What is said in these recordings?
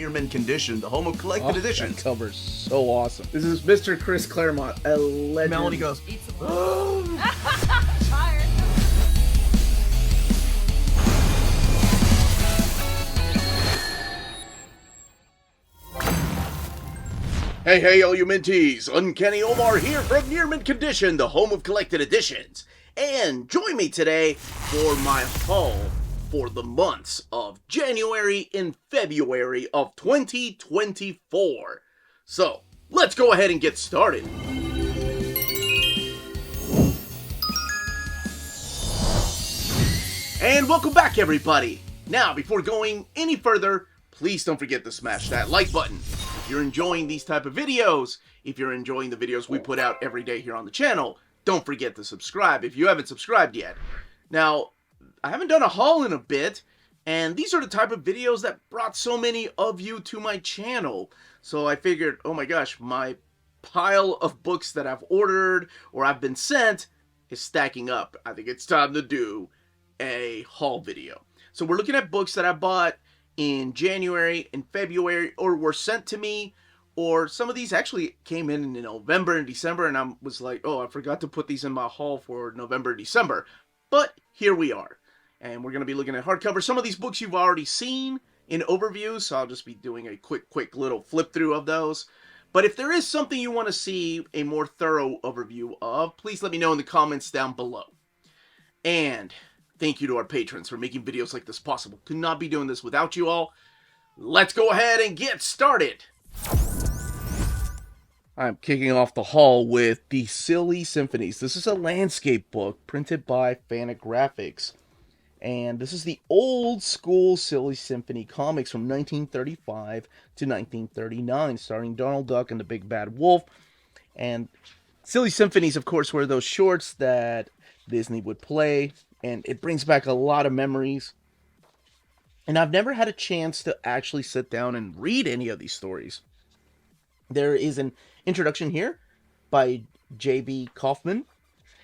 Near Mint Condition, the home of collected editions. That cover's so awesome. This is Mr. Chris Claremont, a legend. Melanie goes, Tired. Hey, all you Minties! Uncanny Omar here from Near Mint Condition, the home of collected editions. And join me today for my haul for the months of January and February of 2024. So, let's go ahead and get started. And welcome back, everybody. Now, before going any further, please don't forget to smash that like button. If you're enjoying these type of videos, if you're enjoying the videos we put out every day here on the channel, don't forget to subscribe if you haven't subscribed yet. Now, I haven't done a haul in a bit, and these are the type of videos that brought so many of you to my channel. So I figured, oh my gosh, my pile of books that I've ordered or I've been sent is stacking up. I think it's time to do a haul video. So we're looking at books that I bought in January and February, or were sent to me, or some of these actually came in November and December, and I was like, oh, I forgot to put these in my haul for November and December. But here we are, and we're going to be looking at hardcover. Some of these books you've already seen in overviews, so I'll just be doing a quick little flip through of those. But if there is something you want to see a more thorough overview of, please let me know in the comments down below. And thank you to our patrons for making videos like this possible. Could not be doing this without you all. Let's go ahead and get started. I'm kicking off the haul with The Silly Symphonies. This is a landscape book printed by Fantagraphics. And this is the old school Silly Symphony comics from 1935 to 1939, starring Donald Duck and the Big Bad Wolf. And Silly Symphonies, of course, were those shorts that Disney would play, and it brings back a lot of memories. And I've never had a chance to actually sit down and read any of these stories. There is an introduction here by J.B. Kaufman,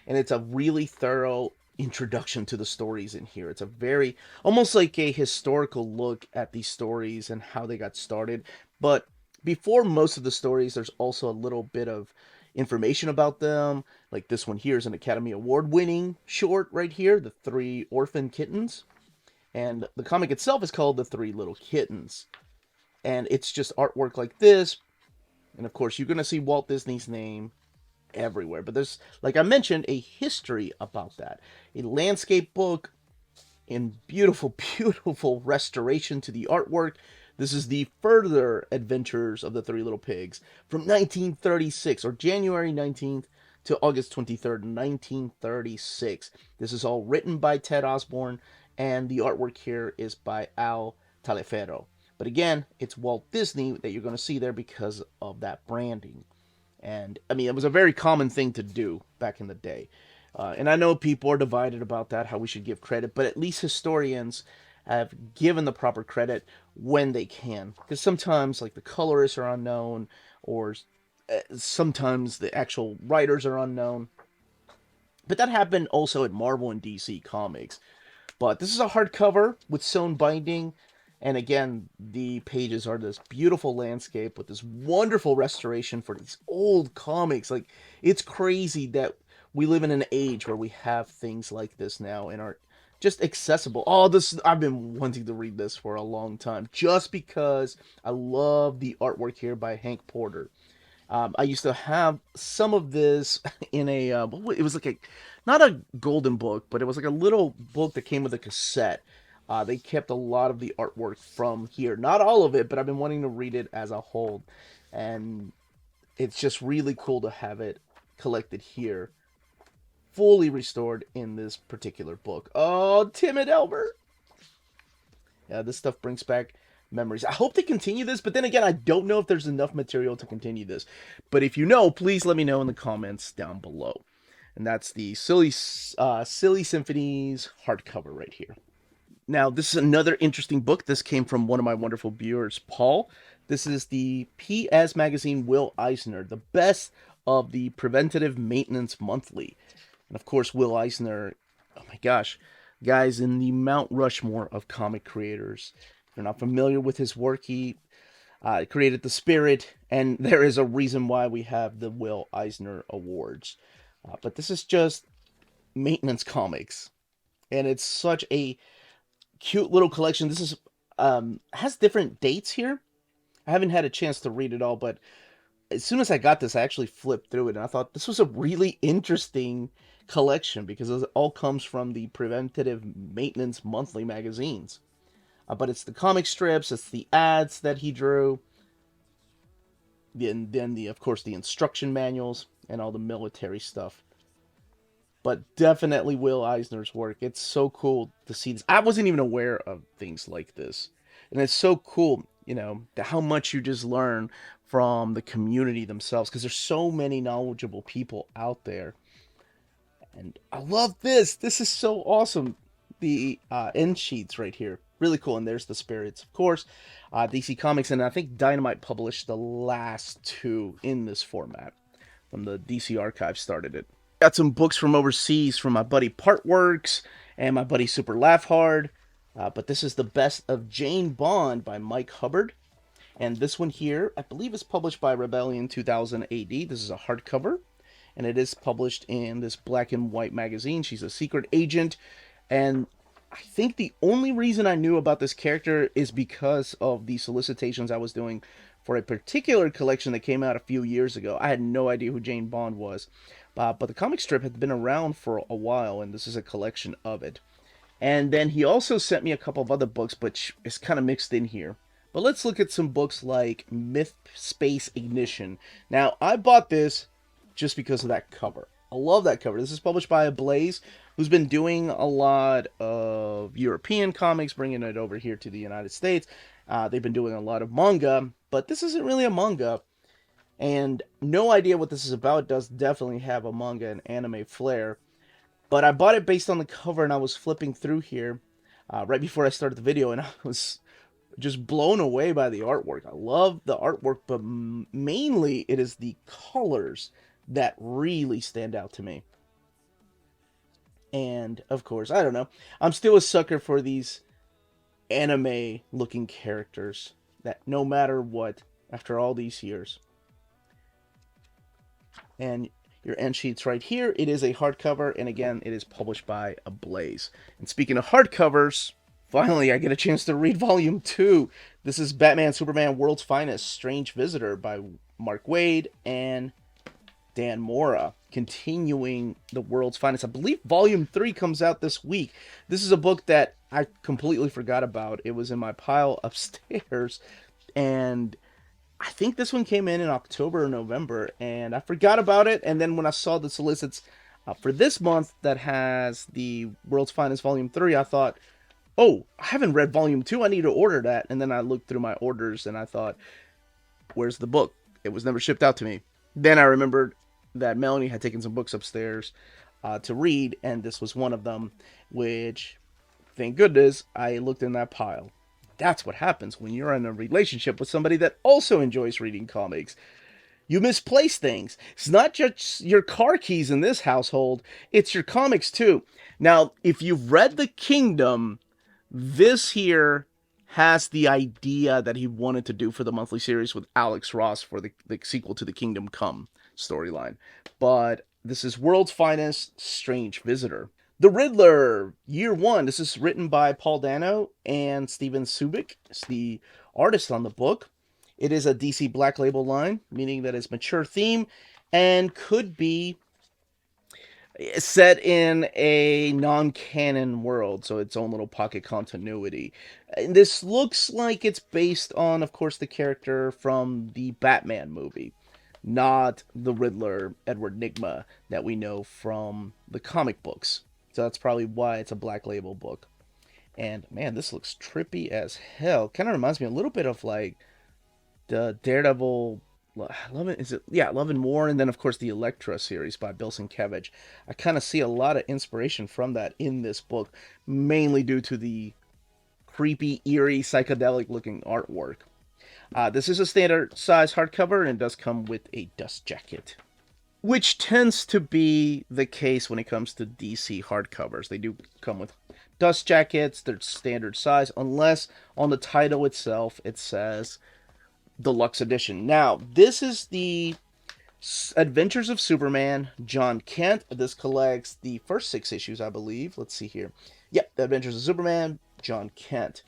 and it's a really thorough introduction to the stories in here. It's a very, almost like a historical look at these stories and how they got started. But before most of the stories, there's also a little bit of information about them. Like this one here is an Academy Award winning short right here, The Three Orphan Kittens. And the comic itself is called The Three Little Kittens. And it's just artwork like this. And of course, you're going to see Walt Disney's name everywhere. But there's, like I mentioned, a history about that. A landscape book in beautiful, beautiful restoration to the artwork. This is the further adventures of the Three Little Pigs from 1936, or January 19th to August 23rd, 1936. This is all written by Ted Osborne, and the artwork here is by Al Taliaferro. But again, it's Walt Disney that you're going to see there because of that branding. And, I mean, it was a very common thing to do back in the day. And I know people are divided about that, how we should give credit, but at least historians have given the proper credit when they can. Because sometimes, like, the colorists are unknown, or sometimes the actual writers are unknown. But that happened also at Marvel and DC Comics. But this is a hardcover with sewn binding. And again, the pages are this beautiful landscape with this wonderful restoration for these old comics. Like, it's crazy that we live in an age where we have things like this now and are just accessible. Oh, this, I've been wanting to read this for a long time, just because I love the artwork here by Hank Porter. I used to have some of this in a, it was like a, not a golden book, but it was like a little book that came with a cassette. They kept a lot of the artwork from here. Not all of it, but I've been wanting to read it as a whole. And it's just really cool to have it collected here, fully restored in this particular book. Oh, Timid Albert! Yeah, this stuff brings back memories. I hope they continue this, but then again, I don't know if there's enough material to continue this. But if you know, please let me know in the comments down below. And that's the Silly Symphonies hardcover right here. Now, this is another interesting book. This came from one of my wonderful viewers, Paul. This is the PS Magazine Will Eisner, the best of the Preventative Maintenance Monthly. And of course, Will Eisner, oh my gosh, guys, in the Mount Rushmore of comic creators. If you're not familiar with his work, he Created the spirit, and there is a reason why we have the Will Eisner Awards. But this is just maintenance comics, and it's such a cute little collection. This is has different dates here. I haven't had a chance to read it all, but as soon as I got this, I actually flipped through it, and I thought this was a really interesting collection because it all comes from the Preventative Maintenance Monthly magazines. But it's the comic strips, it's the ads that he drew, then the of course the instruction manuals and all the military stuff. But definitely Will Eisner's work. It's so cool to see this. I wasn't even aware of things like this, and it's so cool, how much you just learn from the community themselves because there's so many knowledgeable people out there. And I love this. This is so awesome. The end sheets right here, really cool. And there's the spirits, of course. DC Comics, and I think Dynamite published the last two in this format when the DC Archive started it. Got some books from overseas from my buddy Partworks and my buddy Super Laugh Hard. But this is The Best of Jane Bond by Mike Hubbard. And this one here, I believe, is published by Rebellion 2000 AD. This is a hardcover, and it is published in this black and white magazine. She's a secret agent, and I think the only reason I knew about this character is because of the solicitations I was doing for a particular collection that came out a few years ago. I had no idea who Jane Bond was, but the comic strip had been around for a while, and this is a collection of it. And then he also sent me a couple of other books, but it's kind of mixed in here. But let's look at some books like Myth Space Ignition. Now, I bought this just because of that cover. I love that cover. This is published by Ablaze, who's been doing a lot of European comics, bringing it over here to the United States. They've been doing a lot of manga, but this isn't really a manga. And no idea what this is about. It does definitely have a manga and anime flair. But I bought it based on the cover, and I was flipping through here right before I started the video, and I was just blown away by the artwork. I love the artwork, but mainly it is the colors that really stand out to me. And, of course, I don't know. I'm still a sucker for these anime-looking characters that no matter what, after all these years. And your end sheets right here. It is a hardcover, and again, it is published by Ablaze. And speaking of hardcovers, finally I get a chance to read Volume 2. This is Batman Superman World's Finest, Strange Visitor by Mark Waid and Dan Mora, continuing the World's Finest. I believe Volume 3 comes out this week. This is a book that I completely forgot about. It was in my pile upstairs, and I think this one came in October or November, and I forgot about it. And then when I saw the solicits for this month that has the World's Finest Volume 3, I thought, oh, I haven't read Volume 2. I need to order that. And then I looked through my orders, and I thought, where's the book? It was never shipped out to me. Then I remembered that Melanie had taken some books upstairs to read, and this was one of them, which, thank goodness, I looked in that pile. That's what happens when you're in a relationship with somebody that also enjoys reading comics. You misplace things. It's not just your car keys in this household, it's your comics too. Now, if you've read The Kingdom, this here has the idea that he wanted to do for the monthly series with Alex Ross for the sequel to the Kingdom Come storyline. But this is World's Finest, Strange Visitor. The Riddler, Year 1. This is written by Paul Dano and Steven Subic. It's the artist on the book. It is a DC Black Label line, meaning that it's mature theme and could be set in a non-canon world, so its own little pocket continuity. And this looks like it's based on, of course, the character from the Batman movie, not the Riddler, Edward Nygma, that we know from the comic books. So that's probably why it's a Black Label book. And man, this looks trippy as hell. Kind of reminds me a little bit of like the Daredevil, Love and War, and then of course the Elektra series by Bill Sienkiewicz. I kind of see a lot of inspiration from that in this book, mainly due to the creepy, eerie, psychedelic looking artwork. This is a standard size hardcover, and it does come with a dust jacket, which tends to be the case when it comes to DC hardcovers. They do come with dust jackets, they're standard size, unless on the title itself it says deluxe edition. Now, this is the Adventures of Superman, John Kent. This collects the first 6 issues, I believe. Let's see here. Yep, The Adventures of Superman, John Kent.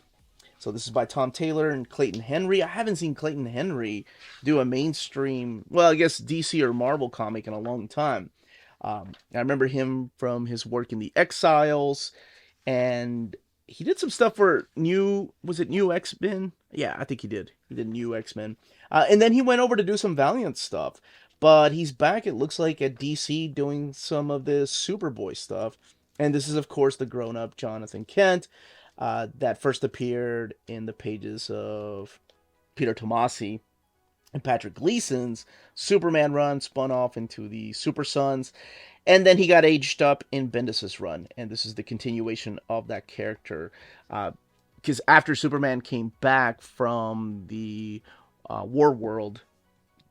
So this is by Tom Taylor and Clayton Henry. I haven't seen Clayton Henry do a mainstream, well, I guess DC or Marvel comic in a long time. I remember him from his work in The Exiles, and he did some stuff for was it New X-Men? Yeah, I think he did. He did New X-Men. And then he went over to do some Valiant stuff. But he's back, it looks like, at DC doing some of this Superboy stuff. And this is, of course, the grown-up Jonathan Kent that first appeared in the pages of Peter Tomasi and Patrick Gleason's Superman run, spun off into the Super Sons, and then he got aged up in Bendis's run, and this is the continuation of that character. Because after Superman came back from the War World,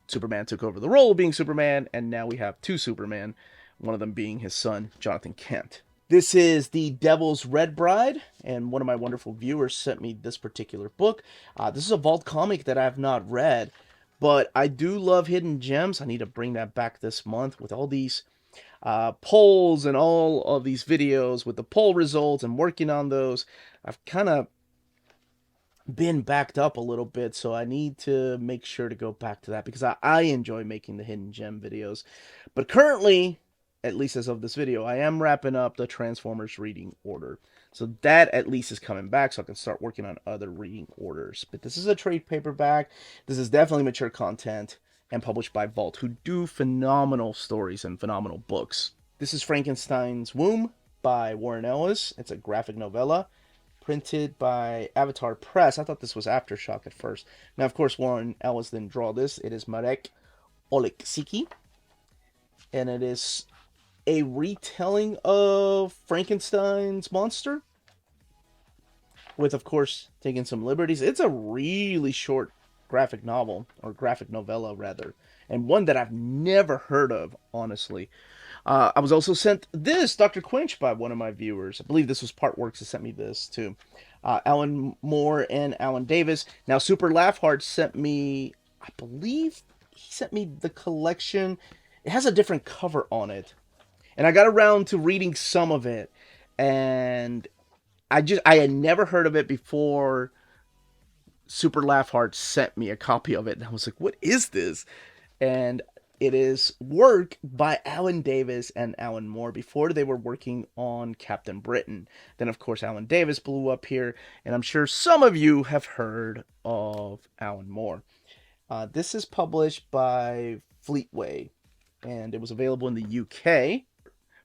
Superman took over the role of being Superman, and now we have 2 Superman, one of them being his son, Jonathan Kent. This is The Devil's Red Bride, and one of my wonderful viewers sent me this particular book. This is a vault comic that I have not read, but I do love Hidden Gems. I need to bring that back this month with all these polls and all of these videos with the poll results and working on those. I've kind of been backed up a little bit, so I need to make sure to go back to that because I enjoy making the Hidden Gem videos. But currently, at least as of this video, I am wrapping up the Transformers reading order. So that at least is coming back so I can start working on other reading orders. But this is a trade paperback. This is definitely mature content and published by Vault, who do phenomenal stories and phenomenal books. This is Frankensteins Womb by Warren Ellis. It's a graphic novella printed by Avatar Press. I thought this was Aftershock at first. Now, of course, Warren Ellis didn't draw this. It is Marek Oleksicki. And it is a retelling of Frankenstein's monster, with, of course, taking some liberties. It's a really short graphic novel, or graphic novella, rather, and one that I've never heard of, honestly. I was also sent this, Dr. Quench, by one of my viewers. I believe this was Partworks that sent me this, too. Alan Moore and Alan Davis. Now, Super Laugh Heart sent me, I believe he sent me the collection. It has a different cover on it. And I got around to reading some of it, and I had never heard of it before Super Laugh Heart sent me a copy of it, and I was like, what is this? And it is work by Alan Davis and Alan Moore before they were working on Captain Britain. Then, of course, Alan Davis blew up here, and I'm sure some of you have heard of Alan Moore. This is published by Fleetway, and it was available in the UK.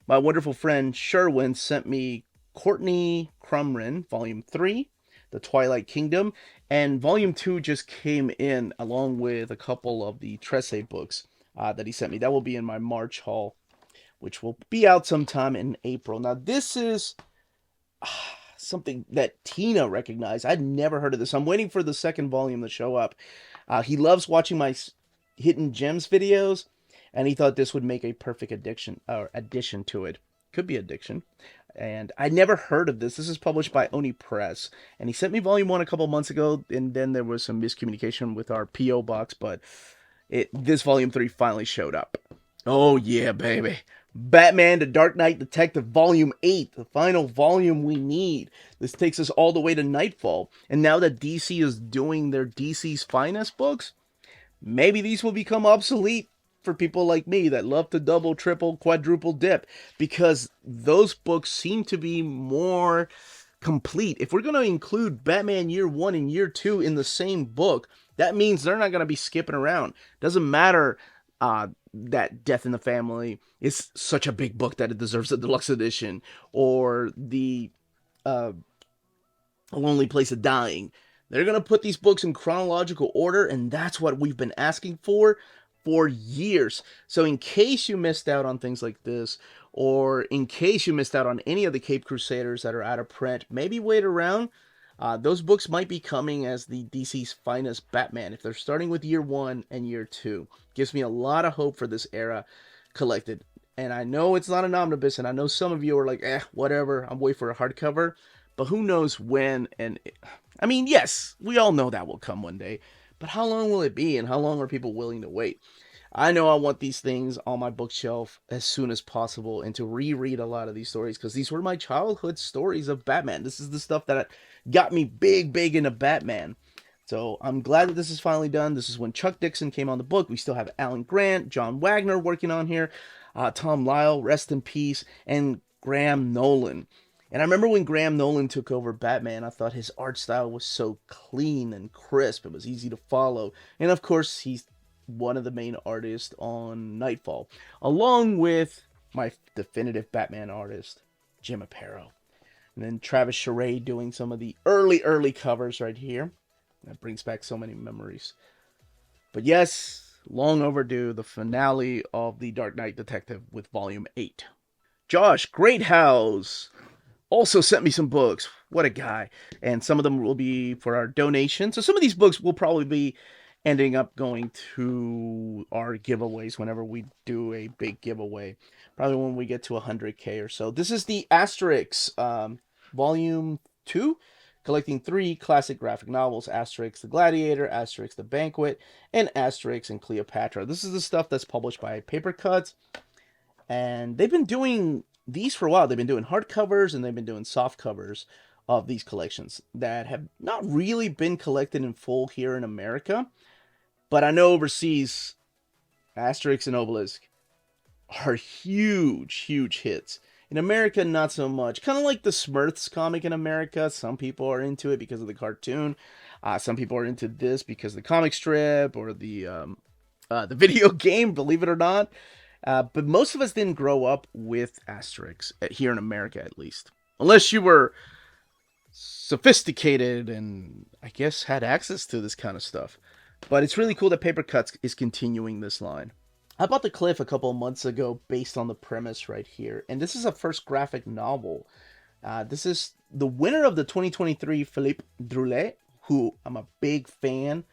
My wonderful friend Sherwin sent me Courtney Crumrin, Volume 3, The Twilight Kingdom, and Volume 2 just came in along with a couple of the Tresse books that he sent me. That will be in my March haul, which will be out sometime in April. Now, this is something that Tina recognized. I'd never heard of this. I'm waiting for the second volume to show up. He loves watching my Hidden Gems videos, and he thought this would make a perfect addition to it. Could be addiction. And I never heard of this. This is published by Oni Press. And he sent me Volume 1 a couple months ago, and then there was some miscommunication with our P.O. box, but this Volume 3 finally showed up. Oh yeah, baby. Batman the Dark Knight Detective Volume 8, the final volume we need. This takes us all the way to Nightfall. And now that DC is doing their DC's Finest books, maybe these will become obsolete for people like me that love to double, triple, quadruple dip, because those books seem to be more complete. If we're going to include Batman Year 1 and Year 2 in the same book, that means they're not going to be skipping around. Doesn't matter that Death in the Family is such a big book that it deserves a deluxe edition, or the A Lonely Place of Dying. They're going to put these books in chronological order, and that's what we've been asking for years. So in case you missed out on things like this, or in case you missed out on any of the Cape Crusaders that are out of print, maybe wait around. Those books might be coming as the DC's Finest Batman if they're starting with Year 1 and Year 2. Gives me a lot of hope for this era collected. And I know it's not an omnibus, and I know some of you are like, whatever, I'm waiting for a hardcover. But who knows when, and I mean, yes, we all know that will come one day. But how long will it be, and how long are people willing to wait? I know I want these things on my bookshelf as soon as possible and to reread a lot of these stories because these were my childhood stories of Batman. This is the stuff that got me big into Batman. So I'm glad that this is finally done. This is when Chuck Dixon came on the book. We still have Alan Grant, John Wagner working on here, Tom Lyle, rest in peace, and Graham Nolan. And I remember when Graham Nolan took over Batman, I thought his art style was so clean and crisp. It was easy to follow. And of course, he's one of the main artists on Nightfall, along with my definitive Batman artist, Jim Aparo. And then Travis Charest doing some of the early covers right here. That brings back so many memories. But yes, long overdue, the finale of The Dark Knight Detective with Volume 8. Josh Greathouse also sent me some books. What a guy. And some of them will be for our donation. So some of these books will probably be ending up going to our giveaways whenever we do a big giveaway. Probably when we get to 100K or so. This is the Asterix Volume 2, collecting 3 classic graphic novels, Asterix the Gladiator, Asterix the Banquet, and Asterix and Cleopatra. This is the stuff that's published by Paper Cuts. And they've been doing these for a while. They've been doing hardcovers and they've been doing soft covers of these collections that have not really been collected in full here in America. But I know overseas, Asterix and Obelix are huge hits. In America, not so much. Kind of like the Smurfs comic in America. Some people are into it because of the cartoon. Some people are into this because of the comic strip or the video game, believe it or not. But most of us didn't grow up with Asterix, here in America at least. Unless you were sophisticated and, I guess, had access to this kind of stuff. But it's really cool that Paper Cuts is continuing this line. I bought The Cliff a couple of months ago based on the premise right here. And this is a first graphic novel. This is the winner of the 2023 Philippe Droulet, who I'm a big fan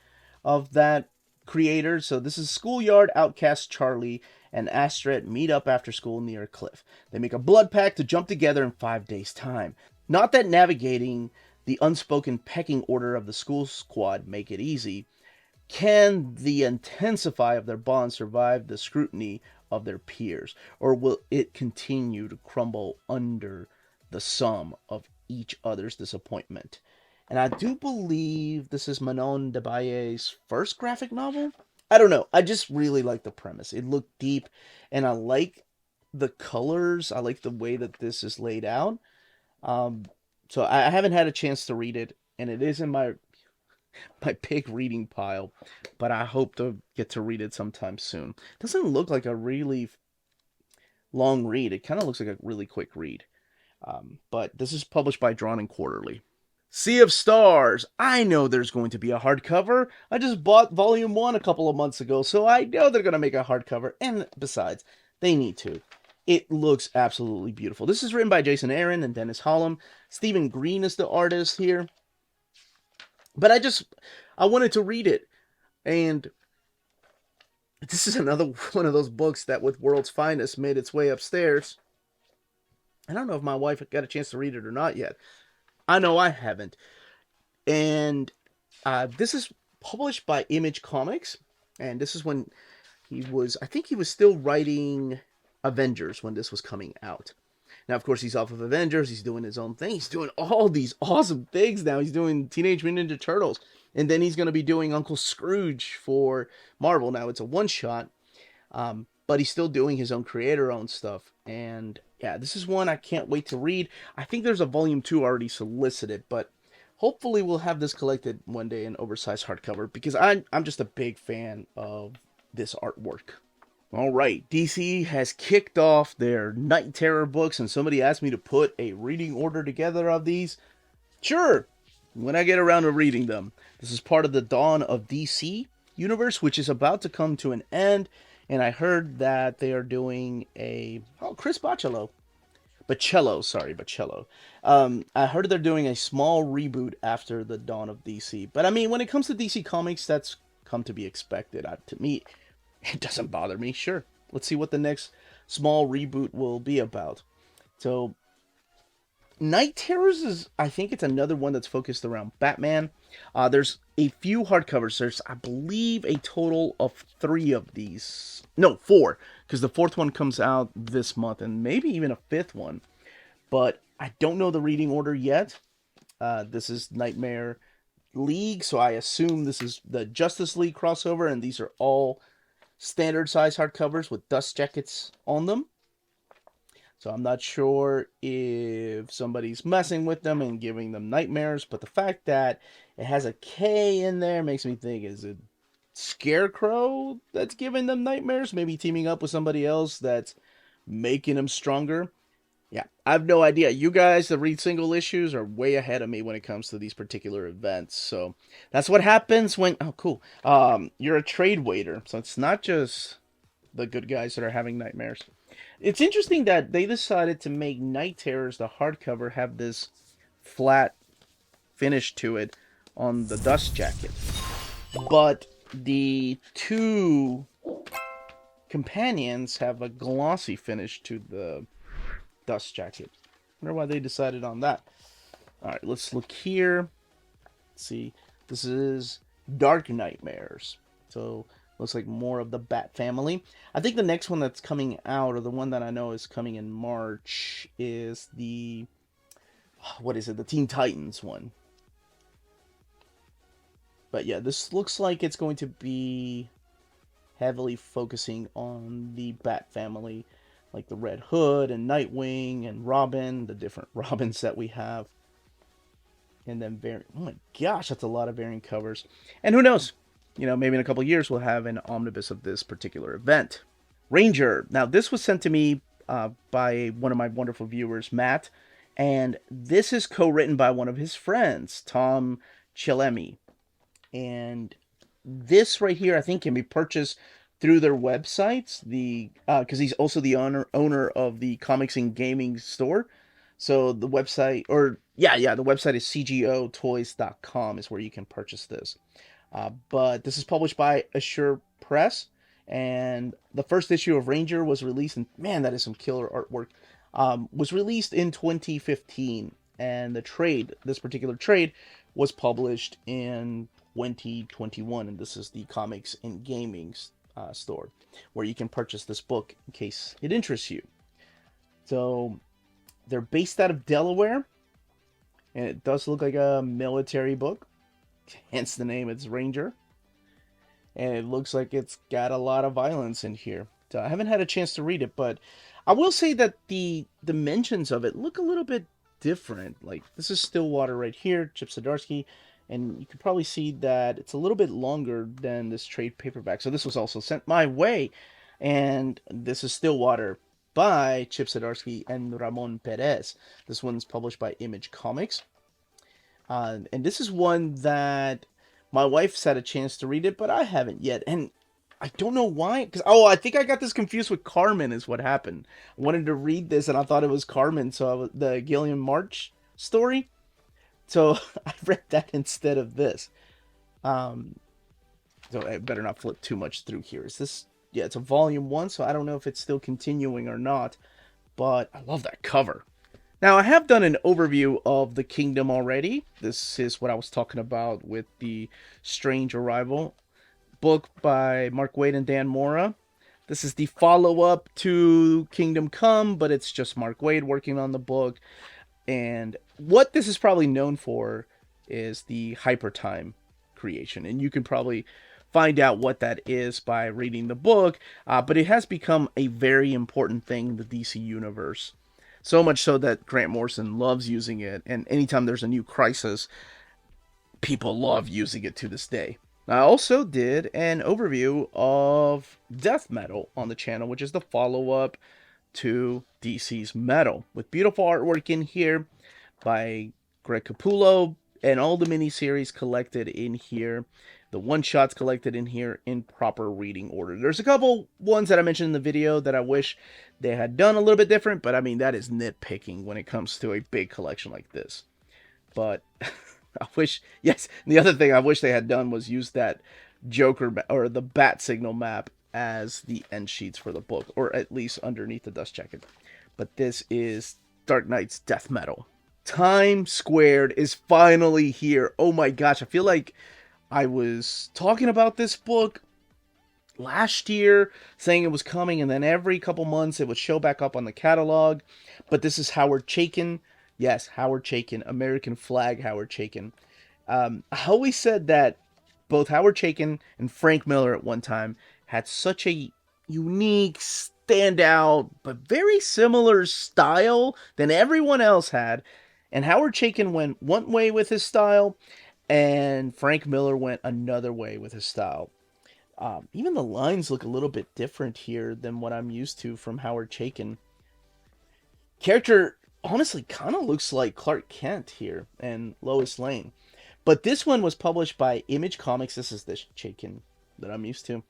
of that creator. So this is Schoolyard outcast Charlie and Astrid meet up after school near a cliff. They make a blood pact to jump together in 5 days' time. Not that navigating the unspoken pecking order of the school squad make it easy. Can the intensify of their bond survive the scrutiny of their peers, or will it continue to crumble under the sum of each other's disappointment? And I do believe this is Manon Debay's first graphic novel. I don't know. I just really like the premise. It looked deep, and I like the colors. I like the way that this is laid out. So I haven't had a chance to read it, and it is in my big reading pile, but I hope to get to read it sometime soon. It doesn't look like a really long read. It kind of looks like a really quick read. But this is published by Drawn and Quarterly. Sea of Stars. I know there's going to be a hardcover. I just bought Volume 1 a couple of months ago, so I know they're going to make a hardcover. And besides, they need to. It looks absolutely beautiful. This is written by Jason Aaron and Dennis Hollum. Stephen Green is the artist here. But I wanted to read it. And this is another one of those books that with World's Finest made its way upstairs. I don't know if my wife got a chance to read it or not yet. I know I haven't. And this is published by Image Comics. And this is when I think he was still writing Avengers when this was coming out. Now, of course, he's off of Avengers. He's doing his own thing. He's doing all these awesome things now. He's doing Teenage Mutant Ninja Turtles. And then he's going to be doing Uncle Scrooge for Marvel. Now, it's a one-shot. But he's still doing his own creator-owned stuff. And yeah, this is one I can't wait to read. I think there's a Volume 2 already solicited. But hopefully we'll have this collected one day in oversized hardcover. Because I'm just a big fan of this artwork. All right, DC has kicked off their Night Terror books, and somebody asked me to put a reading order together of these. Sure, when I get around to reading them. This is part of the Dawn of DC universe, which is about to come to an end, and I heard that they are doing Chris Bachalo. Bacello. I heard they're doing a small reboot after the Dawn of DC. But I mean, when it comes to DC Comics, that's come to be expected. To me, it doesn't bother me. Sure, let's see what the next small reboot will be about. So Night Terrors is, I think it's another one that's focused around Batman. There's a few hardcovers. There's, I believe, a total of 3 of these. No, 4, because the 4th one comes out this month, and maybe even a 5th one. But I don't know the reading order yet. This is Nightmare League, so I assume this is the Justice League crossover, and these are all standard size hardcovers with dust jackets on them. So I'm not sure if somebody's messing with them and giving them nightmares, but the fact that it has a K in there makes me think, is it Scarecrow that's giving them nightmares? Maybe teaming up with somebody else that's making them stronger? Yeah, I have no idea. You guys that read single issues are way ahead of me when it comes to these particular events. So that's what happens when, oh cool, you're a trade waiter. So it's not just the good guys that are having nightmares. It's interesting that they decided to make Night Terrors, the hardcover, have this flat finish to it on the dust jacket. But the 2 companions have a glossy finish to the dust jacket. I wonder why they decided on that. Alright, let's look here. Let's see. This is Dark Nightmares. So looks like more of the Bat family. I think the next one that's coming out, or the one that I know is coming in March, is the, what is it, the Teen Titans one. But yeah, this looks like it's going to be heavily focusing on the Bat family, like the Red Hood and Nightwing and Robin, the different Robins that we have. And then oh my gosh, that's a lot of variant covers. And who knows? You know, maybe in a couple years we'll have an omnibus of this particular event. Ranger. Now, this was sent to me by one of my wonderful viewers, Matt. And this is co-written by one of his friends, Tom Chilemi. And this right here, I think, can be purchased through their websites. Because he's also the owner of the Comics and Gaming store. So the website, the website is cgotoys.com is where you can purchase this. But this is published by Assure Press, and the first issue of Ranger was released, and man, that is some killer artwork, was released in 2015, and this particular trade, was published in 2021, and this is the Comics and Gaming store, where you can purchase this book in case it interests you. So, they're based out of Delaware, and it does look like a military book. Hence the name, it's Ranger. And it looks like it's got a lot of violence in here. So I haven't had a chance to read it, but I will say that the dimensions of it look a little bit different. Like, this is Stillwater right here, Chip Zdarsky, and you can probably see that it's a little bit longer than this trade paperback. So this was also sent my way, and this is Stillwater by Chip Zdarsky and Ramon Perez. This one's published by Image Comics. And this is one that my wife's had a chance to read it, but I haven't yet. And I don't know why. Because, I think I got this confused with Carmen is what happened. I wanted to read this and I thought it was Carmen, so the Gillian March story. So I read that instead of this. So I better not flip too much through here. Is this... Yeah, it's a volume 1, so I don't know if it's still continuing or not. But I love that cover. Now, I have done an overview of The Kingdom already. This is what I was talking about with the Strange Arrival book by Mark Waid and Dan Mora. This is the follow-up to Kingdom Come, but it's just Mark Waid working on the book. And what this is probably known for is the Hypertime creation. And you can probably find out what that is by reading the book. But it has become a very important thing in the DC universe. So much so that Grant Morrison loves using it, and anytime there's a new crisis, people love using it to this day. I also did an overview of Death Metal on the channel, which is the follow-up to DC's Metal, with beautiful artwork in here by Greg Capullo, and all the miniseries collected in here, the one-shots collected in here in proper reading order. There's a couple ones that I mentioned in the video that I wish they had done a little bit different, but I mean, that is nitpicking when it comes to a big collection like this. But I wish, yes, the other thing I wish they had done was use that Joker, or the Bat Signal map as the end sheets for the book, or at least underneath the dust jacket. But this is Dark Knight's Death Metal. Time Squared is finally here. Oh my gosh, I feel like I was talking about this book last year, saying it was coming, and then every couple months it would show back up on the catalog. But this is Howard Chaykin. Yes, Howard Chaykin, American flag Howard Chaykin. I always said that both Howard Chaykin and Frank Miller at one time had such a unique, standout, but very similar style than everyone else had. And Howard Chaykin went one way with his style, and Frank Miller went another way with his style. Even the lines look a little bit different here than what I'm used to from Howard Chaykin. Character honestly kind of looks like Clark Kent here and Lois Lane. But this one was published by Image Comics. This is the Chaykin that I'm used to.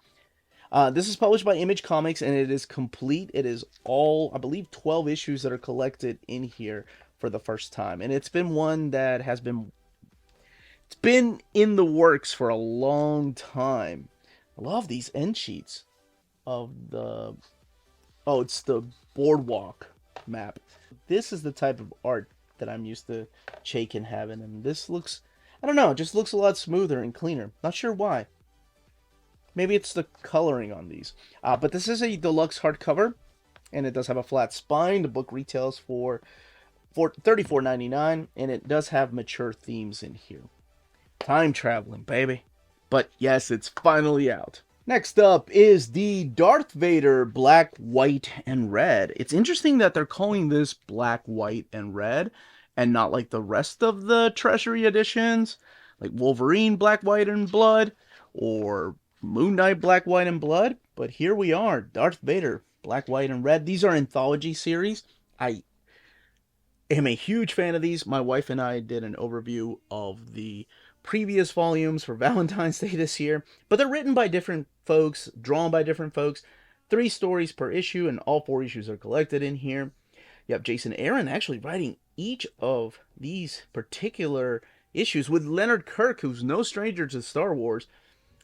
This is published by Image Comics, and it is complete. It is all, I believe, 12 issues that are collected in here for the first time. And it's been one that has been, it's been in the works for a long time. I love these end sheets of the, oh, it's the boardwalk map. This is the type of art that I'm used to Chaykin having, and this looks, I don't know, it just looks a lot smoother and cleaner. Not sure why. Maybe it's the coloring on these. But this is a deluxe hardcover, and it does have a flat spine. The book retails for $34.99, and it does have mature themes in here. Time traveling, baby. But yes, it's finally out. Next up is the Darth Vader Black, White, and Red. It's interesting that they're calling this Black, White, and Red, and not like the rest of the Treasury editions, like Wolverine Black, White, and Blood, or Moon Knight Black, White, and Blood. But here we are, Darth Vader Black, White, and Red. These are anthology series. I am a huge fan of these. My wife and I did an overview of the previous volumes for Valentine's Day this year, but they're written by different folks, drawn by different folks. 3 stories per issue, and all 4 issues are collected in here. You have Jason Aaron actually writing each of these particular issues with Leonard Kirk, who's no stranger to Star Wars.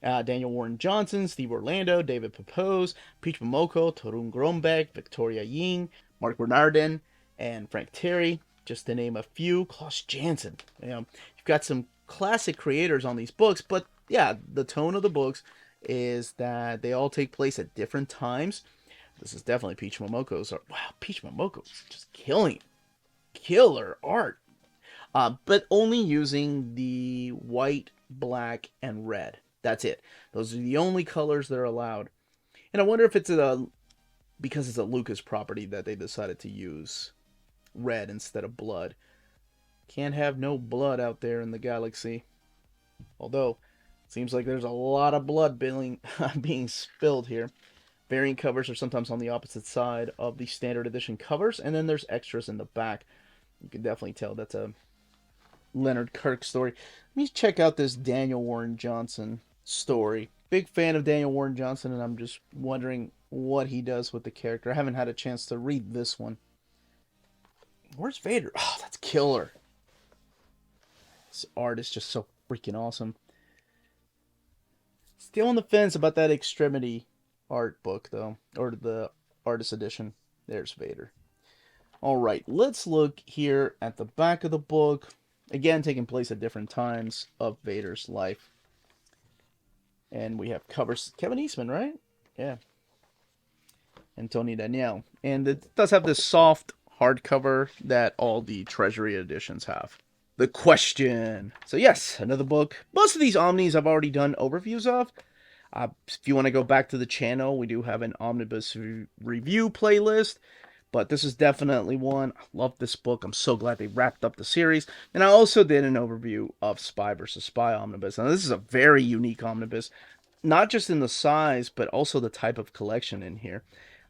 Daniel Warren Johnson, Steve Orlando, David Pepose, Peach Momoko, Torun Grombeck, Victoria Ying, Mark Bernardin, and Frank Terry, just to name a few. Klaus Janson. You know, you've got some classic creators on these books, but yeah, the tone of the books is that they all take place at different times. This is definitely Peach Momoko's art. Wow, Peach Momoko's just killing it. Killer art. But only using the white, black, and red. That's it. Those are the only colors that are allowed. And I wonder if it's because it's a Lucas property that they decided to use red instead of blood. Can't have no blood out there in the galaxy. Although, it seems like there's a lot of blood being spilled here. Variant covers are sometimes on the opposite side of the standard edition covers, and then there's extras in the back. You can definitely tell that's a Leonard Kirk story. Let me check out this Daniel Warren Johnson story. Big fan of Daniel Warren Johnson, and I'm just wondering what he does with the character. I haven't had a chance to read this one. Where's Vader? Oh, that's killer. This art is just so freaking awesome. Still on the fence about that Extremity art book, though. Or the artist edition. There's Vader. Alright, let's look here at the back of the book. Again, taking place at different times of Vader's life. And we have covers. Kevin Eastman, right? Yeah. And Tony Danielle. And it does have this soft hardcover that all the Treasury editions have. The Question. So yes, another book. Most of these Omnis I've already done overviews of. If you want to go back to the channel, we do have an Omnibus review playlist. But this is definitely one. I love this book. I'm so glad they wrapped up the series. And I also did an overview of Spy vs. Spy Omnibus. Now this is a very unique Omnibus. Not just in the size, but also the type of collection in here.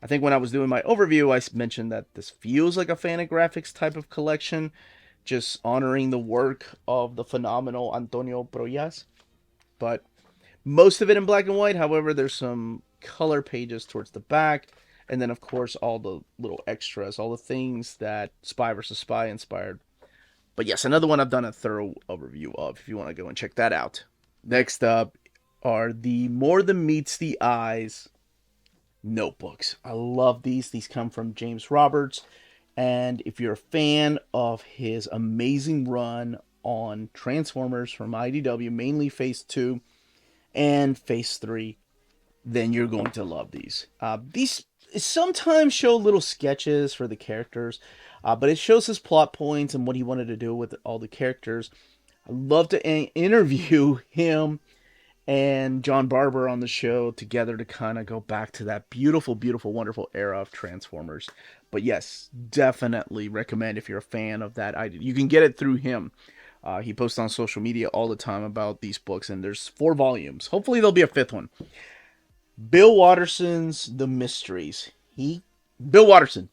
I think when I was doing my overview, I mentioned that this feels like a Fantagraphics type of collection. Just honoring the work of the phenomenal Antonio Proyas. But most of it in black and white. However, there's some color pages towards the back. And then, of course, all the little extras, all the things that Spy vs. Spy inspired. But yes, another one I've done a thorough overview of, if you want to go and check that out. Next up are the More Than Meets the Eyes notebooks. I love these. These come from James Roberts. And if you're a fan of his amazing run on Transformers from IDW, mainly Phase 2 and Phase 3, then you're going to love these. These sometimes show little sketches for the characters, but it shows his plot points and what he wanted to do with all the characters. I'd love to interview him and John Barber on the show together to kind of go back to that beautiful, beautiful, wonderful era of Transformers. But yes, definitely recommend if you're a fan of that idea. You can get it through him. He posts on social media all the time about these books, and there's 4 volumes. Hopefully there'll be a 5th one. Bill Watterson's The Mysteries. Bill Watterson,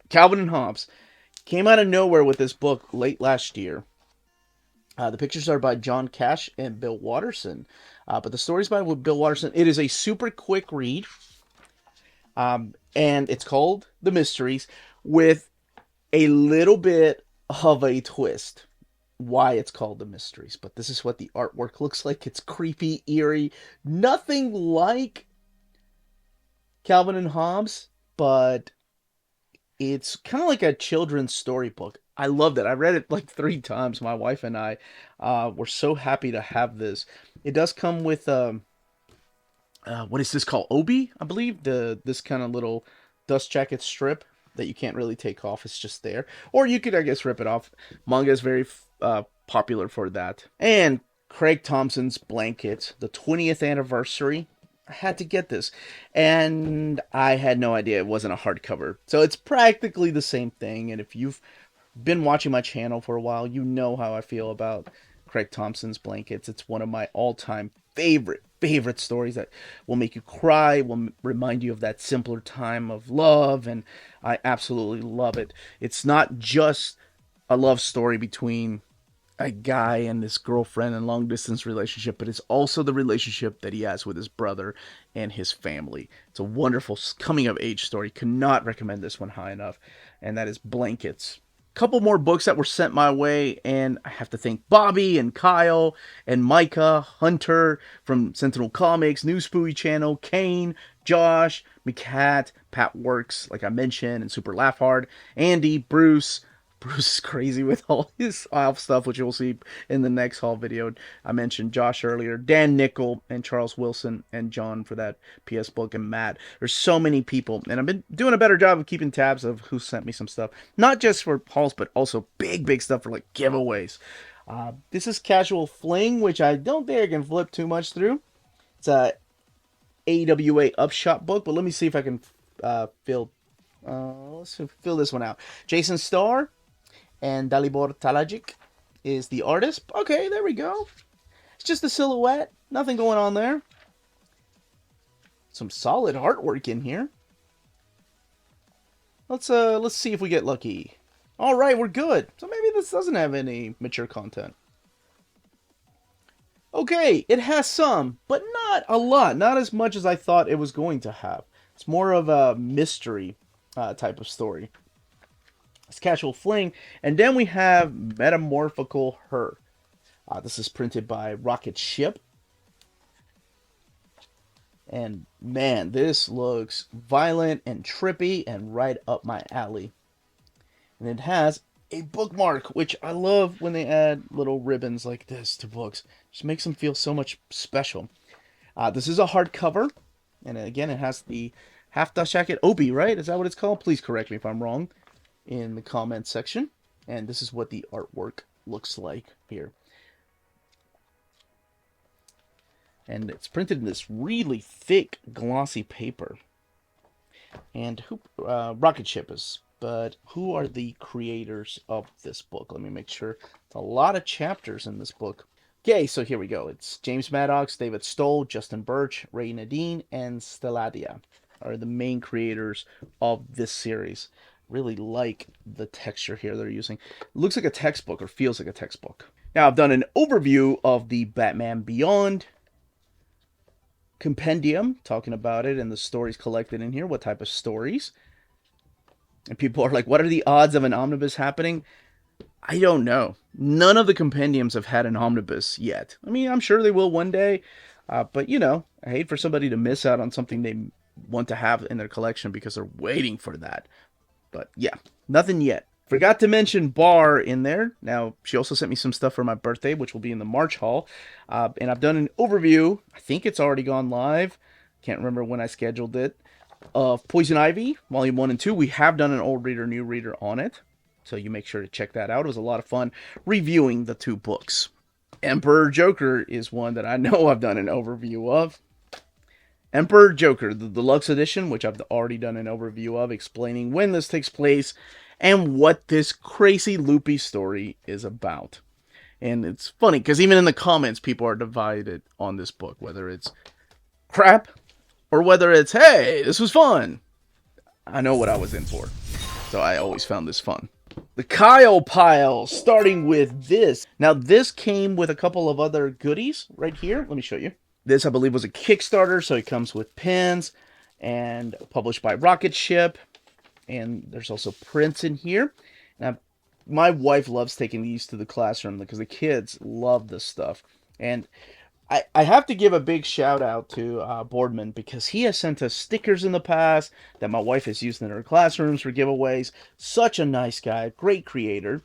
Calvin and Hobbes, came out of nowhere with this book late last year. The pictures are by John Cash and Bill Watterson, but the story's by Bill Watterson. It is a super quick read, and it's called The Mysteries, with a little bit of a twist why it's called The Mysteries. But this is what the artwork looks like. It's creepy, eerie, nothing like Calvin and Hobbes, but it's kind of like a children's storybook. I loved it. I read it like 3 times. My wife and I were so happy to have this. It does come with what is this called? Obi, I believe. This kind of little dust jacket strip that you can't really take off. It's just there. Or you could, I guess, rip it off. Manga is very popular for that. And Craig Thompson's Blanket, the 20th anniversary. I had to get this, and I had no idea it wasn't a hardcover. So it's practically the same thing, and if you've been watching my channel for a while, you know how I feel about Craig Thompson's Blankets. It's one of my all-time favorite stories that will make you cry, will remind you of that simpler time of love, and I absolutely love it. It's not just a love story between a guy and this girlfriend and long distance relationship, but it's also the relationship that he has with his brother and his family. It's a wonderful coming of age story. Could not recommend this one high enough, and that is Blankets. Couple more books that were sent my way, and I have to thank Bobby and Kyle and Micah, Hunter from Sentinel Comics, New Spooey Channel, Kane, Josh, McCat, Pat Works, like I mentioned, and Super Laugh Hard, Andy, Bruce. Bruce is crazy with all his Alf stuff, which you'll see in the next haul video. I mentioned Josh earlier, Dan Nickel, and Charles Wilson, and John for that PS book, and Matt. There's so many people, and I've been doing a better job of keeping tabs of who sent me some stuff. Not just for hauls, but also big stuff for like giveaways. This is Casual Fling, which I don't think I can flip too much through. It's a AWA Upshot book, but let me see if I can let's fill this one out. Jason Starr and Dalibor Talajic is the artist. Okay, there we go. It's just a silhouette. Nothing going on there. Some solid artwork in here. Let's see if we get lucky. All right, we're good. So maybe this doesn't have any mature content. Okay, it has some, but not a lot. Not as much as I thought it was going to have. It's more of a mystery type of story. It's Casual Fling. And then we have Metamorphical Her. This is printed by Rocket Ship. And man, this looks violent and trippy and right up my alley. And it has a bookmark, which I love when they add little ribbons like this to books. Just makes them feel so much special. This is a hardcover. And again, it has the half dust jacket Obi, right? Is that what it's called? Please correct me if I'm wrong in the comments section. And this is what the artwork looks like here. And it's printed in this really thick, glossy paper. And Rocket Ship is, but who are the creators of this book? Let me make sure. It's a lot of chapters in this book. Okay, so here we go. It's James Maddox, David Stoll, Justin Birch, Ray Nadine, and Stelladia are the main creators of this series. Really like the texture here they're using. It looks like a textbook, or feels like a textbook. Now, I've done an overview of the Batman Beyond compendium, talking about it and the stories collected in here, what type of stories. And people are like, what are the odds of an omnibus happening? I don't know. None of the compendiums have had an omnibus yet. I mean, I'm sure they will one day, but you know, I hate for somebody to miss out on something they want to have in their collection because they're waiting for that. But yeah, nothing yet. Forgot to mention Bar in there. Now, she also sent me some stuff for my birthday, which will be in the March haul. And I've done an overview. I think it's already gone live. Can't remember when I scheduled it. Of Poison Ivy, Volume 1 and 2. We have done an old reader, new reader on it. So you make sure to check that out. It was a lot of fun reviewing the 2 books. Emperor Joker is one that I know I've done an overview of. Emperor Joker, the deluxe edition, which I've already done an overview of, explaining when this takes place and what this crazy loopy story is about. And it's funny, because even in the comments, people are divided on this book, whether it's crap or whether it's, hey, this was fun. I know what I was in for, so I always found this fun. The Kyle pile, starting with this. Now, this came with a couple of other goodies right here. Let me show you. This, I believe, was a Kickstarter, so it comes with pins and published by Rocket Ship. And there's also prints in here. Now, my wife loves taking these to the classroom because the kids love this stuff. And I have to give a big shout out to Boardman, because he has sent us stickers in the past that my wife has used in her classrooms for giveaways. Such a nice guy, great creator.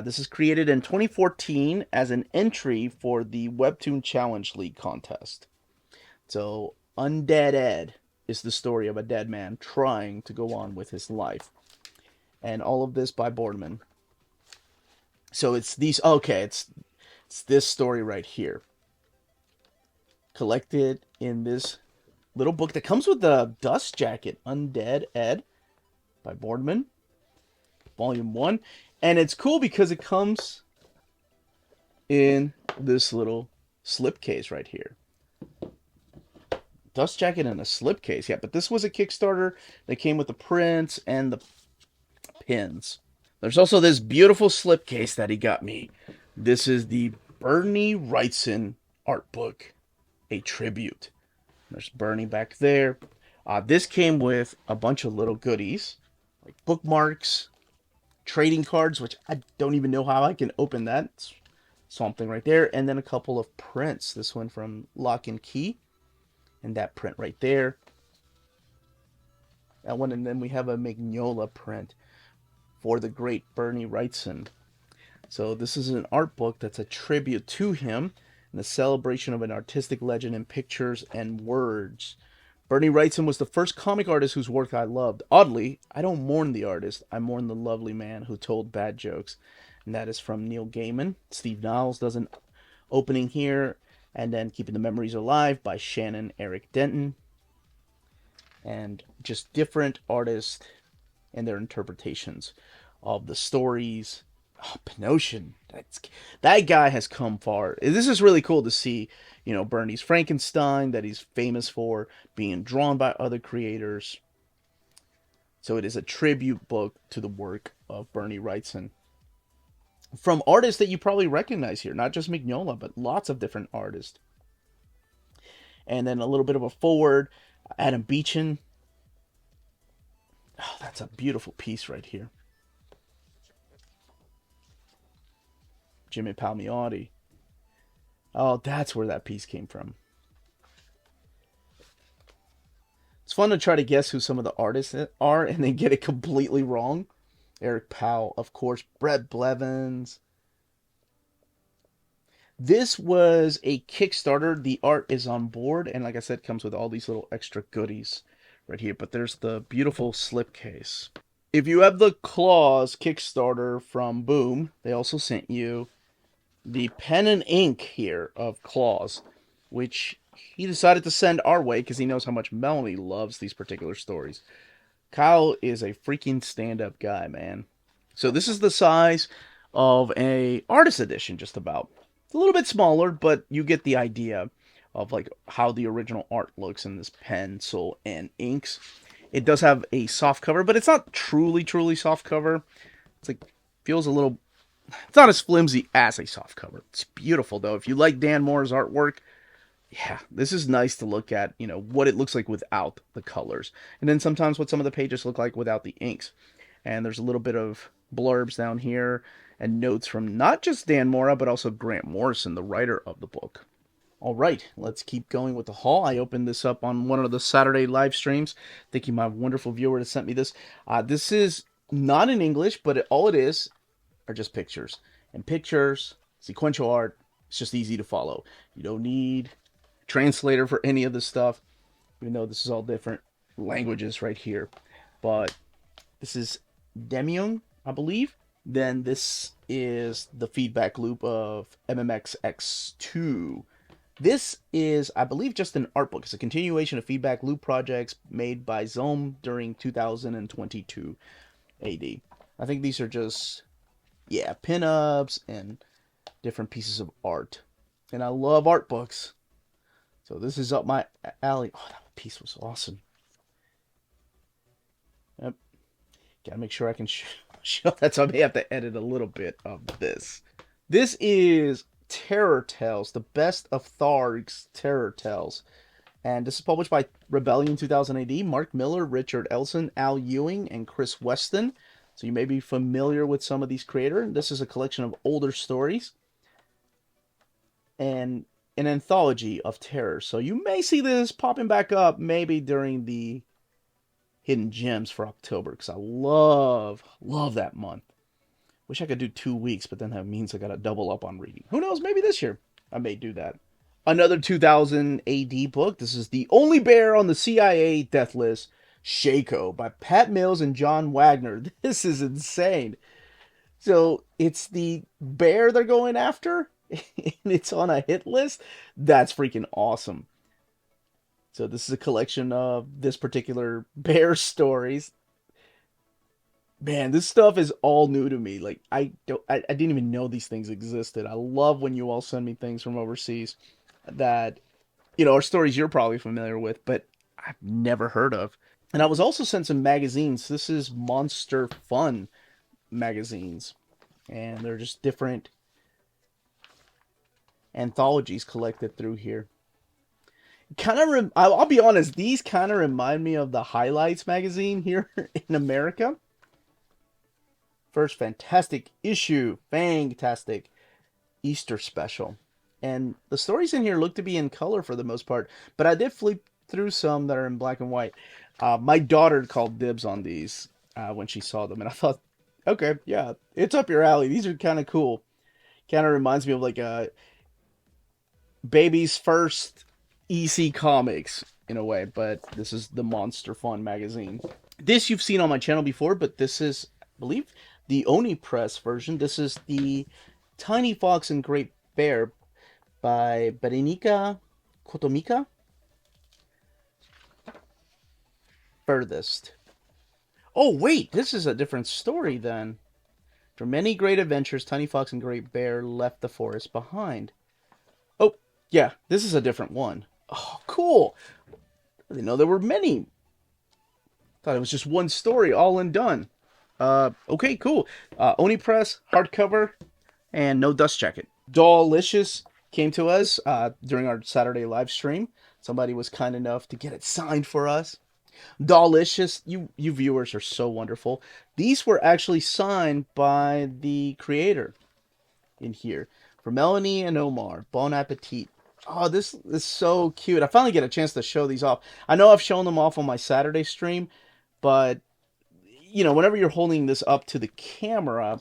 This is created in 2014 as an entry for the Webtoon Challenge League contest. So, Undead Ed is the story of a dead man trying to go on with his life. And all of this by Boardman. So it's these, okay, it's this story right here. Collected in this little book that comes with the dust jacket, Undead Ed by Boardman, Volume 1. And it's cool because it comes in this little slipcase right here. Dust jacket and a slipcase, yeah, but this was a Kickstarter that came with the prints and the pins. There's also this beautiful slipcase that he got me. This is the Bernie Ritson art book, a tribute. There's Bernie back there. This came with a bunch of little goodies, like bookmarks, trading cards, which I don't even know how I can open that. It's something right there. And then a couple of prints. This one from Lock and Key. And that print right there. That one, and then we have a Mignola print for the great Bernie Wrightson. So this is an art book that's a tribute to him and a celebration of an artistic legend in pictures and words. Bernie Wrightson was the first comic artist whose work I loved. Oddly, I don't mourn the artist. I mourn the lovely man who told bad jokes. And that is from Neil Gaiman. Steve Niles does an opening here. And then Keeping the Memories Alive by Shannon Eric Denton. And just different artists and their interpretations of the stories. Oh, Penosian. That guy has come far. This is really cool to see, you know, Bernie's Frankenstein that he's famous for being drawn by other creators. So it is a tribute book to the work of Bernie Wrightson. From artists that you probably recognize here, not just Mignola, but lots of different artists. And then a little bit of a forward, Adam Beechin. Oh, that's a beautiful piece right here. Jimmy Palmiotti. Oh, that's where that piece came from. It's fun to try to guess who some of the artists are and then get it completely wrong. Eric Powell, of course, Brett Blevins. This was a Kickstarter. The art is on board, and like I said, comes with all these little extra goodies right here. But there's the beautiful slipcase. If you have the Claws Kickstarter from Boom, they also sent you the pen and ink here of Claws, which he decided to send our way because he knows how much Melanie loves these particular stories. Kyle is a freaking stand-up guy, man. So this is the size of a artist edition, just about. It's a little bit smaller, but you get the idea of like how the original art looks in this pencil and inks. It does have a soft cover, but it's not truly soft cover. It's like, feels a little, it's not as flimsy as a soft cover. It's beautiful, though. If you like Dan Moore's artwork, yeah, this is nice to look at, you know, what it looks like without the colors. And then sometimes what some of the pages look like without the inks. And there's a little bit of blurbs down here and notes from not just Dan Mora, but also Grant Morrison, the writer of the book. All right, let's keep going with the haul. I opened this up on one of the Saturday live streams. Thank you, my wonderful viewer, that sent me this. This is not in English, but all it is are just pictures. And pictures, sequential art, it's just easy to follow. You don't need a translator for any of this stuff, even though this is all different languages right here. But this is Demong, I believe. Then this is the feedback loop of MMXX2. This is, I believe, just an art book. It's a continuation of feedback loop projects made by Zome during 2022 AD. I think these are just, yeah, pinups and different pieces of art. And I love art books. So this is up my alley. Oh, that piece was awesome. Yep. Gotta make sure I can show that, so I may have to edit a little bit of this. This is Terror Tales, the best of Tharg's Terror Tales. And this is published by Rebellion 2000 AD, Mark Miller, Richard Elson, Al Ewing, and Chris Weston. So you may be familiar with some of these creators. This is a collection of older stories and an anthology of terror. So you may see this popping back up maybe during the Hidden Gems for October, because I love that month. Wish I could do 2 weeks, but then that means I gotta double up on reading. Who knows, maybe this year I may do that. Another 2000 AD book. This is The Only Bear on the CIA Death List, Shaco, by Pat Mills and John Wagner. This is insane. So it's the bear they're going after, and it's on a hit list. That's freaking awesome. So this is a collection of this particular bear stories. Man, this stuff is all new to me. Like I didn't even know these things existed. I love when you all send me things from overseas that, are stories you're probably familiar with, but I've never heard of. And I was also sent some magazines. This is Monster Fun magazines, and they're just different anthologies collected through here. I'll be honest, these kind of remind me of the Highlights magazine here in America. First fantastic issue, fantastic Easter special. And the stories in here look to be in color for the most part, but I did flip through some that are in black and white. My daughter called dibs on these when she saw them, and I thought, okay, yeah, it's up your alley. These are kind of cool. Kind of reminds me of like a baby's first EC comics in a way, but this is the Monster Fun magazine. This you've seen on my channel before, but this is, I believe, the Oni Press version. This is the Tiny Fox and Great Bear by Berenika Kotomika. Furthest. Oh, wait, this is a different story then. After many great adventures, Tiny Fox and Great Bear left the forest behind. Oh, yeah, this is a different one. Oh, cool. I didn't know there were many. Thought it was just one story, all and done. Okay, cool. Oni Press, hardcover, and no dust jacket. Dawlicious came to us during our Saturday live stream. Somebody was kind enough to get it signed for us. Dawlicious, you viewers are so wonderful. These were actually signed by the creator in here. For Melanie and Omar, Bon Appetit. Oh, this is so cute. I finally get a chance to show these off. I know I've shown them off on my Saturday stream, but, whenever you're holding this up to the camera,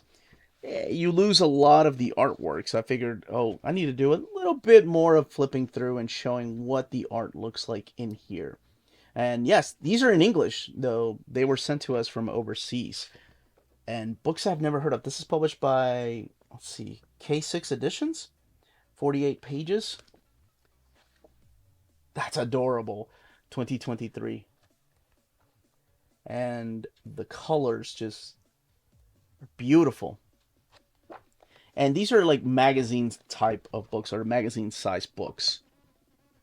you lose a lot of the artwork. So I figured, I need to do a little bit more of flipping through and showing what the art looks like in here. And yes, these are in English, though they were sent to us from overseas. And books I've never heard of. This is published by, let's see, K6 Editions. 48 pages. That's adorable. 2023. And the colors just are beautiful. And these are like magazine type of books, or magazine size books.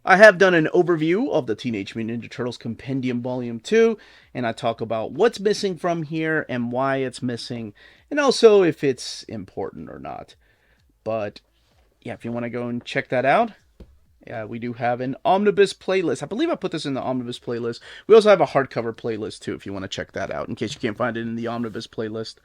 I have done an overview of the Teenage Mutant Ninja Turtles Compendium Volume 2, and I talk about what's missing from here and why it's missing, and also if it's important or not. But yeah, if you want to go and check that out, we do have an Omnibus playlist. I believe I put this in the Omnibus playlist. We also have a hardcover playlist too, if you want to check that out, in case you can't find it in the Omnibus playlist.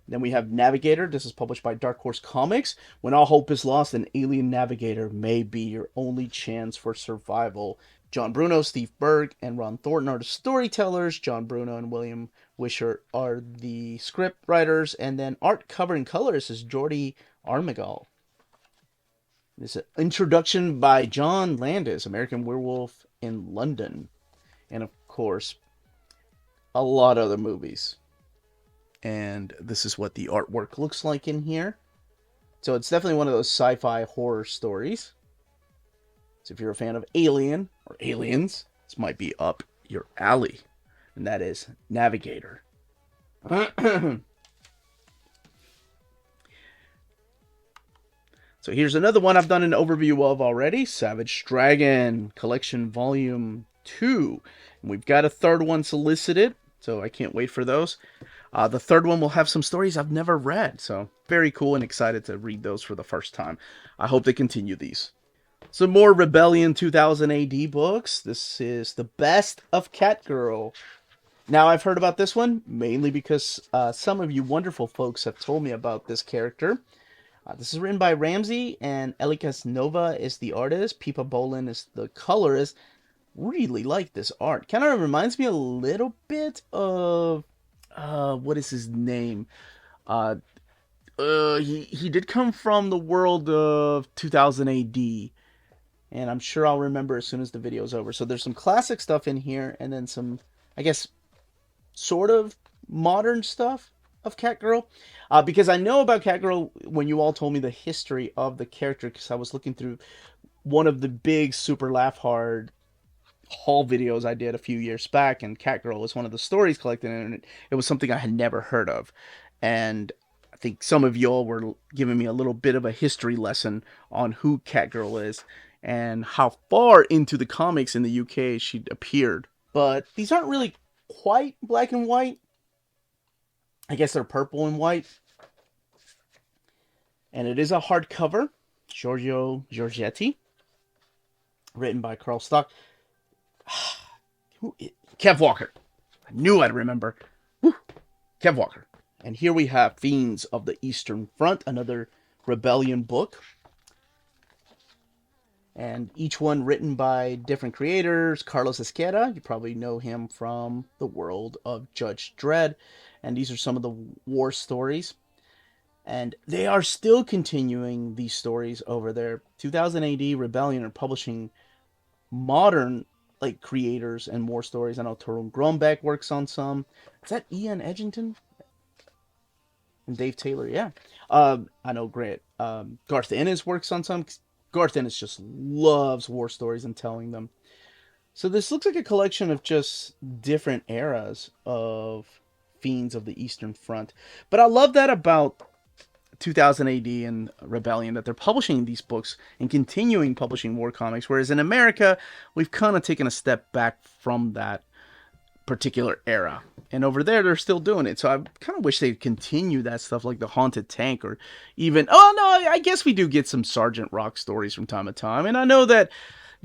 Then we have Navigator. This is published by Dark Horse Comics. When all hope is lost, an alien navigator may be your only chance for survival. John Bruno, Steve Berg, and Ron Thornton are the storytellers. John Bruno and William Wisher are the script writers. And then art, cover, and colors is Jordi Armagal. This is an introduction by John Landis, American Werewolf in London. And of course, a lot of other movies. And this is what the artwork looks like in here. So it's definitely one of those sci-fi horror stories. So if you're a fan of Alien or Aliens, this might be up your alley. And that is Navigator. So here's another one I've done an overview of already. Savage Dragon Collection Volume 2. And we've got a third one solicited, so I can't wait for those. The third one will have some stories I've never read, so very cool and excited to read those for the first time. I hope they continue these. Some more Rebellion 2000 AD books. This is The Best of Catgirl. Now, I've heard about this one, mainly because some of you wonderful folks have told me about this character. This is written by Ramsey, and Elikas Nova is the artist. Pipa Bolin is the colorist. Really like this art. Kind of reminds me a little bit of... what is his name? He did come from the world of 2000 AD. And I'm sure I'll remember as soon as the video's over. So there's some classic stuff in here, and then some, I guess, sort of modern stuff of Catgirl. Because I know about Catgirl when you all told me the history of the character, because I was looking through one of the big Super Laugh Hard haul videos I did a few years back, and Catgirl was one of the stories collected, and it was something I had never heard of. And I think some of y'all were giving me a little bit of a history lesson on who Catgirl is and how far into the comics in the UK she'd appeared. But these aren't really quite black and white. I guess they're purple and white. And it is a hardcover. Giorgio Giorgetti. Written by Carl Stock. Kev Walker. I knew I'd remember. Whew. Kev Walker. And here we have Fiends of the Eastern Front. Another Rebellion book. And each one written by different creators. Carlos Esqueda, you probably know him from the world of Judge Dredd. And these are some of the war stories. And they are still continuing these stories over there. 2000 AD Rebellion are publishing modern creators and more stories. I know Torun Grombeck works on some. Is that Ian Edgington? And Dave Taylor, yeah. I know Garth Ennis works on some. Garth Ennis just loves war stories and telling them. So this looks like a collection of just different eras of Fiends of the Eastern Front. But I love that about 2000 AD and Rebellion, that they're publishing these books and continuing publishing war comics, whereas in America, we've kind of taken a step back from that particular era. And over there, they're still doing it. So I kind of wish they'd continue that stuff, like the Haunted Tank, or even, oh no, I guess we do get some Sergeant Rock stories from time to time. And I know that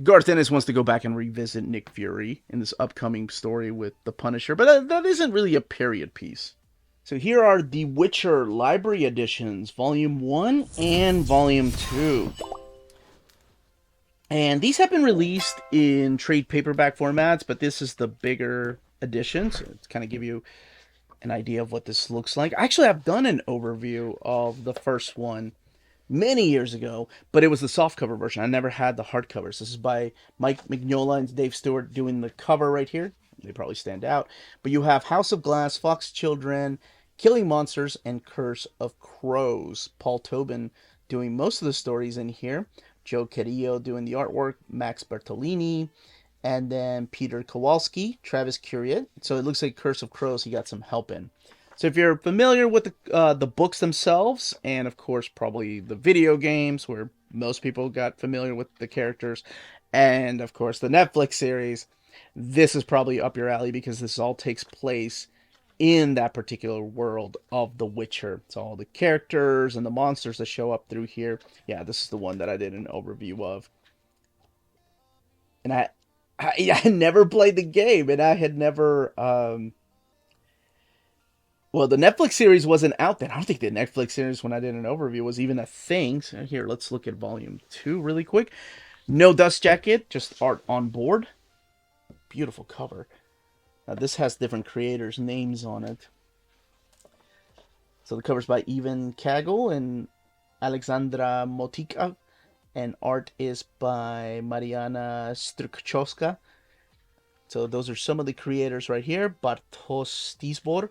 Garth Ennis wants to go back and revisit Nick Fury in this upcoming story with the Punisher, but that isn't really a period piece. So here are the Witcher Library Editions, Volume 1 and Volume 2. And these have been released in trade paperback formats, but this is the bigger edition, so it's kind of give you an idea of what this looks like. Actually, I've done an overview of the first one many years ago, but it was the softcover version. I never had the hardcovers. This is by Mike Mignola and Dave Stewart doing the cover right here. They probably stand out. But you have House of Glass, Fox Children, Killing Monsters, and Curse of Crows. Paul Tobin doing most of the stories in here. Joe Carrillo doing the artwork. Max Bertolini. And then Peter Kowalski, Travis Curiat. So it looks like Curse of Crows, he got some help in. So if you're familiar with the books themselves, and of course probably the video games, where most people got familiar with the characters, and of course the Netflix series, this is probably up your alley, because this all takes place in that particular world of The Witcher. So all the characters and the monsters that show up through here. Yeah, this is the one that I did an overview of. And I never played the game, and I had never... Well, the Netflix series wasn't out then. I don't think the Netflix series, when I did an overview, was even a thing. So here, let's look at Volume 2 really quick. No dust jacket, just art on board. Beautiful cover. Now this has different creators' names on it. So the cover's by Ivan Kagel and Alexandra Motika, and art is by Mariana Strukchowska. So those are some of the creators right here. Bartosz Tisbor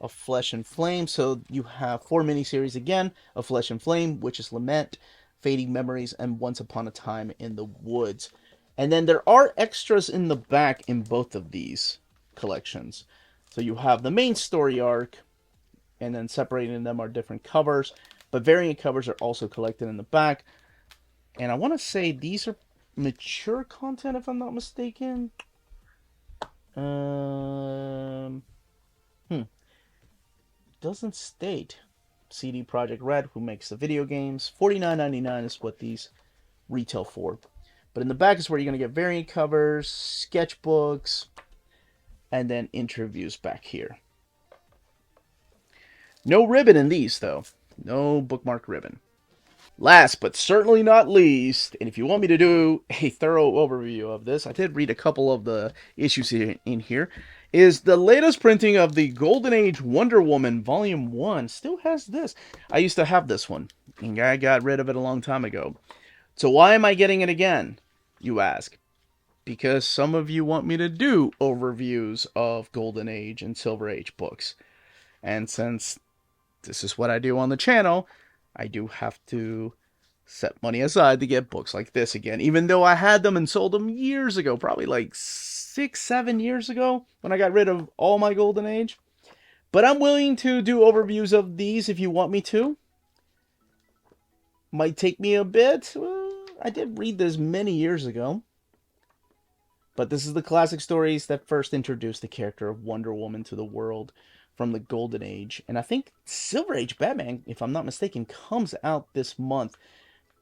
of Flesh and Flame. So you have 4 miniseries again of Flesh and Flame, Witch's Lament, Fading Memories, and Once Upon a Time in the Woods. And then there are extras in the back in both of these collections. So you have the main story arc, and then separating them are different covers. But variant covers are also collected in the back. And I want to say these are mature content, if I'm not mistaken. Doesn't state. CD Projekt Red, who makes the video games. $49.99 is what these retail for. But in the back is where you're going to get variant covers, sketchbooks, and then interviews back here. No ribbon in these, though. No bookmark ribbon. Last but certainly not least, and if you want me to do a thorough overview of this, I did read a couple of the issues in here, is the latest printing of the Golden Age Wonder Woman Volume 1. Still has this. I used to have this one, and I got rid of it a long time ago. So why am I getting it again, you ask? Because some of you want me to do overviews of Golden Age and Silver Age books. And since this is what I do on the channel, I do have to set money aside to get books like this again. Even though I had them and sold them years ago, probably like 6-7 years ago, when I got rid of all my Golden Age. But I'm willing to do overviews of these if you want me to. Might take me a bit. I did read this many years ago. But this is the classic stories that first introduced the character of Wonder Woman to the world from the Golden Age. And I think Silver Age Batman, if I'm not mistaken, comes out this month.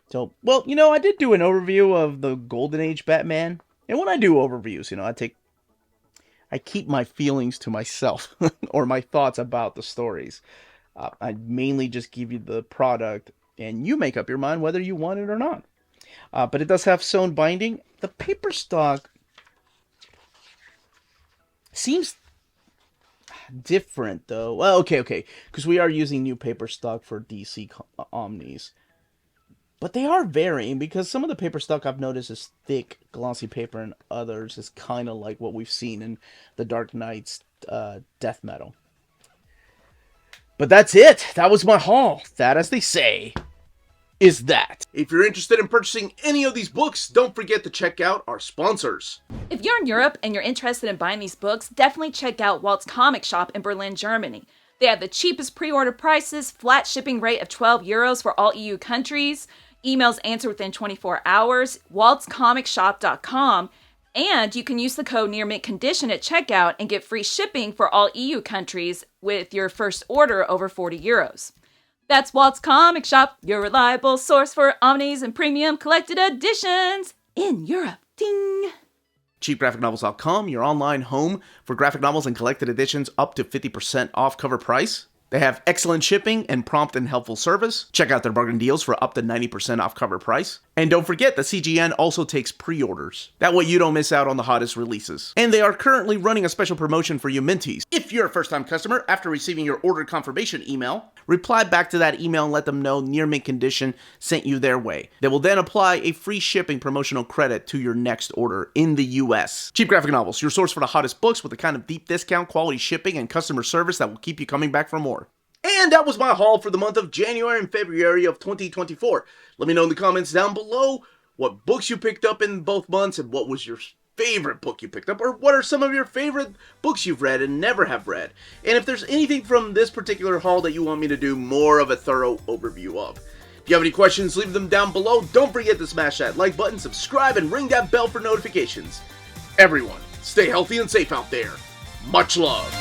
So, well, you know, I did do an overview of the Golden Age Batman. And when I do overviews, you know, I keep my feelings to myself or my thoughts about the stories. I mainly just give you the product and you make up your mind whether you want it or not. But it does have sewn binding. The paper stock seems different, though. Well, okay. Because we are using new paper stock for DC Omnis. But they are varying, because some of the paper stock I've noticed is thick, glossy paper, and others is kind of like what we've seen in the Dark Knight's Death Metal. But that's it. That was my haul. That, as they say, is that. If you're interested in purchasing any of these books, don't forget to check out our sponsors. If you're in Europe and you're interested in buying these books, definitely check out Walt's Comic Shop in Berlin, Germany. They have the cheapest pre-order prices, flat shipping rate of €12 for all EU countries, emails answered within 24 hours, waltzcomicshop.com, and you can use the code nearmintcondition at checkout and get free shipping for all EU countries with your first order over €40. That's Walt's Comic Shop, your reliable source for omnis and premium collected editions in Europe. Ding! CheapGraphicNovels.com, your online home for graphic novels and collected editions up to 50% off cover price. They have excellent shipping and prompt and helpful service. Check out their bargain deals for up to 90% off cover price. And don't forget that CGN also takes pre-orders. That way you don't miss out on the hottest releases. And they are currently running a special promotion for you Minties. If you're a first-time customer, after receiving your order confirmation email, reply back to that email and let them know Near Mint Condition sent you their way. They will then apply a free shipping promotional credit to your next order in the US. Cheap Graphic Novels, your source for the hottest books with the kind of deep discount, quality shipping, and customer service that will keep you coming back for more. And that was my haul for the month of January and February of 2024. Let me know in the comments down below what books you picked up in both months and what was your favorite book you picked up, or what are some of your favorite books you've read and never have read. And if there's anything from this particular haul that you want me to do more of a thorough overview of. If you have any questions, leave them down below. Don't forget to smash that like button, subscribe, and ring that bell for notifications. Everyone, stay healthy and safe out there. Much love.